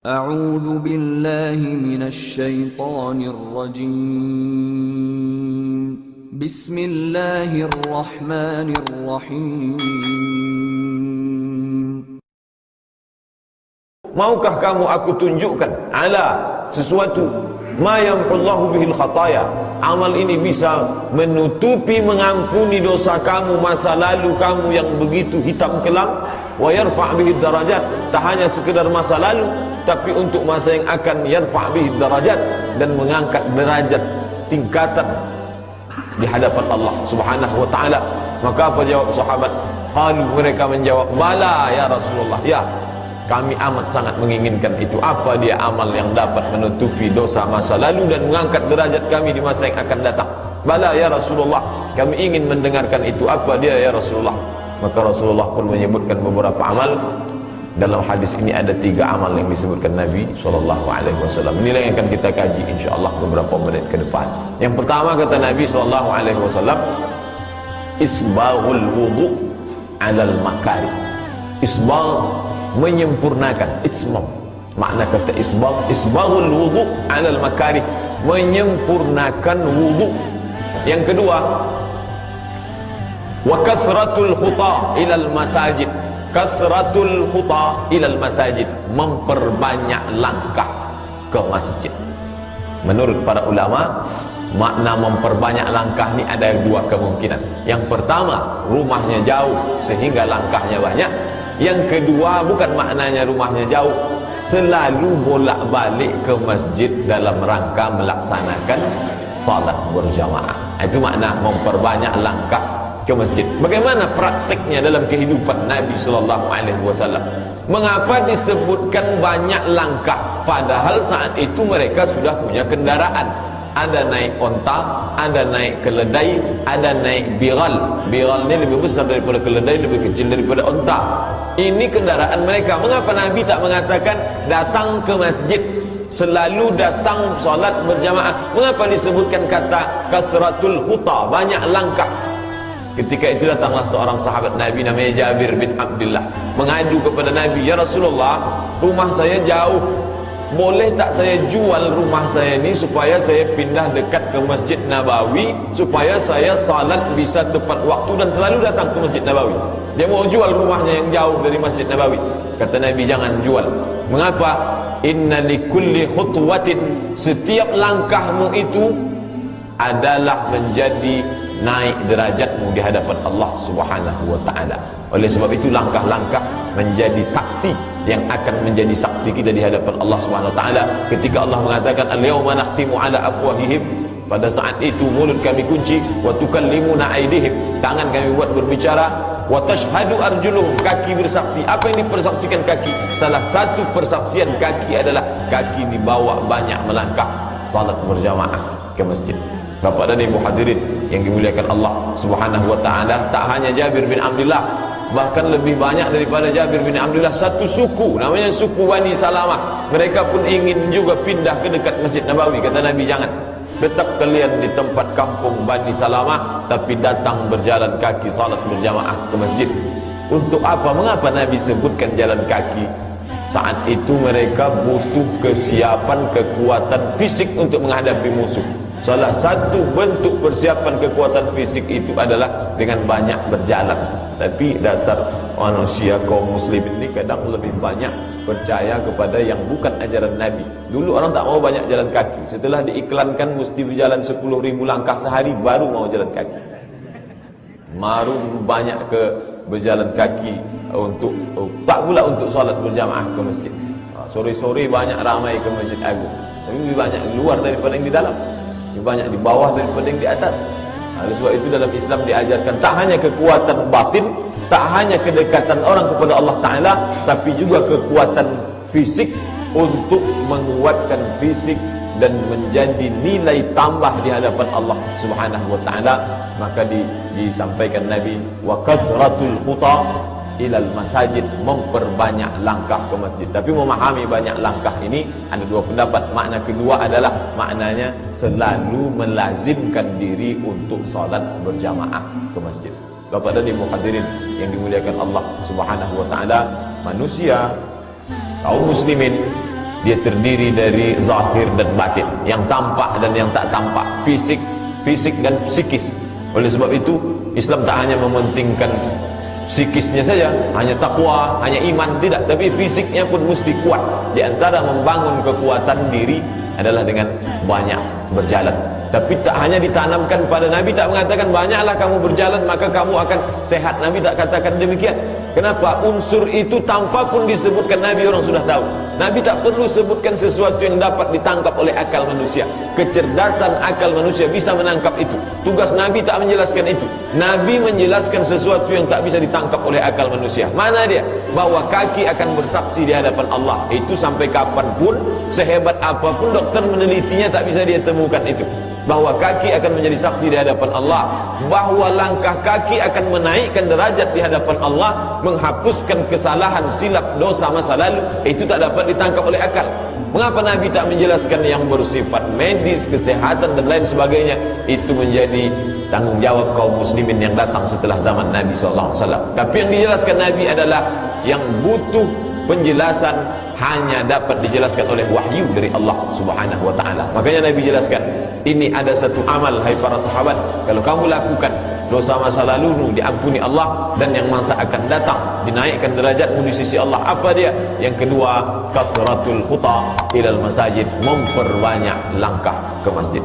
أعوذ بالله من الشيطان الرجيم بسم الله الرحمن الرحيم. Maukah kamu aku tunjukkan ala sesuatu ma yamhullahu bihil khataya, amal ini bisa menutupi, mengampuni dosa kamu, masa lalu kamu yang begitu hitam kelam, wa yarfa' bihid darajat, tak hanya sekedar masa lalu tapi untuk masa yang akan, yarfa' bihid darajat, dan mengangkat derajat tingkatan di hadapan Allah Subhanahu wa taala. Maka apa jawab sahabat? Qalu, mereka menjawab, bala ya Rasulullah, ya kami amat sangat menginginkan itu. Apa dia amal yang dapat menutupi dosa masa lalu dan mengangkat derajat kami di masa yang akan datang? Bala ya Rasulullah, kami ingin mendengarkan itu. Apa dia ya Rasulullah? Maka Rasulullah pun menyebutkan beberapa amal. Dalam hadis ini ada 3 amal yang disebutkan Nabi SAW. Inilah yang akan kita kaji insyaAllah beberapa menit ke depan. Yang pertama kata Nabi SAW, isbaghul wudu alal makari. Isbagh, menyempurnakan. Isbagh, makna kata isbagh, isbaghul wudu alal makari, menyempurnakan wudu. Yang kedua, wa kasratul khuta ilal masajid. Kasratul khuta ilal masajid, memperbanyak langkah ke masjid. Menurut para ulama, makna memperbanyak langkah ni ada 2 kemungkinan. Yang pertama, rumahnya jauh sehingga langkahnya banyak. Yang kedua, bukan maknanya rumahnya jauh, selalu bolak-balik ke masjid dalam rangka melaksanakan salat berjamaah. Itu makna memperbanyak langkah ke masjid. Bagaimana praktiknya dalam kehidupan Nabi SAW? Mengapa disebutkan banyak langkah padahal saat itu mereka sudah punya kendaraan? Ada naik onta, ada naik keledai, ada naik biral. Biral ni lebih besar daripada keledai, lebih kecil daripada onta. Ini kendaraan mereka. Mengapa Nabi tak mengatakan datang ke masjid, selalu datang solat berjamaah? Mengapa disebutkan kata kasratul khuta, banyak langkah? Ketika itu datanglah seorang sahabat Nabi namanya Jabir bin Abdullah, mengadu kepada Nabi, ya Rasulullah, rumah saya jauh, boleh tak saya jual rumah saya ini supaya saya pindah dekat ke Masjid Nabawi, supaya saya salat bisa tepat waktu dan selalu datang ke Masjid Nabawi. Dia mau jual rumahnya yang jauh dari Masjid Nabawi. Kata Nabi, jangan jual. Mengapa? Inna likulli khutwatin, setiap langkahmu itu adalah menjadi naik derajatmu di hadapan Allah Subhanahu wa taala. Oleh sebab itu langkah-langkah menjadi saksi yang akan menjadi saksi kita di hadapan Allah Subhanahu wa taala. Ketika Allah mengatakan al-yauma nakhtimu ala afwahihim, pada saat itu mulut kami kunci, wa tukallimuna aydihim, tangan kami buat berbicara, wa tashhadu arjuluhum, kaki bersaksi. Apa yang dipersaksikan kaki? Salah satu persaksian kaki adalah kaki dibawa banyak melangkah salat berjamaah ke masjid. Bapak dan Ibu hadirin yang dimuliakan Allah Subhanahu wa taala, tak hanya Jabir bin Abdullah, bahkan lebih banyak daripada Jabir bin Abdullah, satu suku namanya suku Bani Salamah. Mereka pun ingin juga pindah ke dekat Masjid Nabawi. Kata Nabi, jangan, tetap kalian di tempat kampung Bani Salamah, tapi datang berjalan kaki salat berjamaah ke masjid. Untuk apa? Mengapa Nabi sebutkan jalan kaki? Saat itu mereka butuh kesiapan, kekuatan fisik untuk menghadapi musuh. Salah satu bentuk persiapan kekuatan fisik itu adalah dengan banyak berjalan. Tapi dasar manusia kaum muslim ini kadang lebih banyak percaya kepada yang bukan ajaran Nabi. Dulu orang tak mau banyak jalan kaki. Setelah diiklankan mesti berjalan 10.000 langkah sehari, baru mau jalan kaki. Baru banyak ke berjalan kaki untuk, tak pula untuk salat berjamaah ke masjid. Sore-sore banyak ramai ke Masjid Agung. Lebih banyak luar daripada yang di dalam. Lebih banyak di bawah daripada yang di atas. Oleh sebab itu dalam Islam diajarkan tak hanya kekuatan batin, tak hanya kedekatan orang kepada Allah Ta'ala, tapi juga kekuatan fisik untuk menguatkan fisik dan menjadi nilai tambah di hadapan Allah Subhanahu wa taala. Maka disampaikan Nabi, wa kasratul khuta ilal masajid, memperbanyak langkah ke masjid. Tapi memahami banyak langkah ini ada 2 pendapat. Makna kedua adalah maknanya selalu melazimkan diri untuk salat berjamaah ke masjid. Bapak dan Ibu hadirin yang dimuliakan Allah Subhanahu wa taala, manusia kaum muslimin dia terdiri dari zahir dan batin, yang tampak dan yang tak tampak, fisik dan psikis. Oleh sebab itu Islam tak hanya mementingkan psikisnya saja, hanya takwa, hanya iman, tidak, tapi fisiknya pun mesti kuat. Di antara membangun kekuatan diri adalah dengan banyak berjalan. Tapi tak hanya ditanamkan pada Nabi, tak mengatakan banyaklah kamu berjalan maka kamu akan sehat. Nabi tak katakan demikian. Kenapa? Unsur itu tanpa pun disebutkan Nabi, orang sudah tahu. Nabi tak perlu sebutkan sesuatu yang dapat ditangkap oleh akal manusia. Kecerdasan akal manusia bisa menangkap itu. Tugas Nabi tak menjelaskan itu. Nabi menjelaskan sesuatu yang tak bisa ditangkap oleh akal manusia. Mana dia? Bahwa kaki akan bersaksi di hadapan Allah. Itu sampai kapanpun, sehebat apapun dokter menelitinya, tak bisa dia temukan itu. Bahwa kaki akan menjadi saksi di hadapan Allah, bahwa langkah kaki akan menaikkan derajat di hadapan Allah, menghapuskan kesalahan, silap, dosa masa lalu, itu tak dapat ditangkap oleh akal. Mengapa Nabi tak menjelaskan yang bersifat medis, kesehatan dan lain sebagainya? Itu menjadi tanggungjawab kaum muslimin yang datang setelah zaman Nabi SAW. Tapi yang dijelaskan Nabi adalah yang butuh penjelasan hanya dapat dijelaskan oleh wahyu dari Allah Subhanahu wa taala. Makanya Nabi jelaskan, ini ada satu amal hai para sahabat, kalau kamu lakukan, dosa masa lalumu diampuni Allah, dan yang masa akan datang dinaikkan derajatmu di sisi Allah. Apa dia? Yang kedua, kathratul khuta ilal masajid, memperbanyak langkah ke masjid.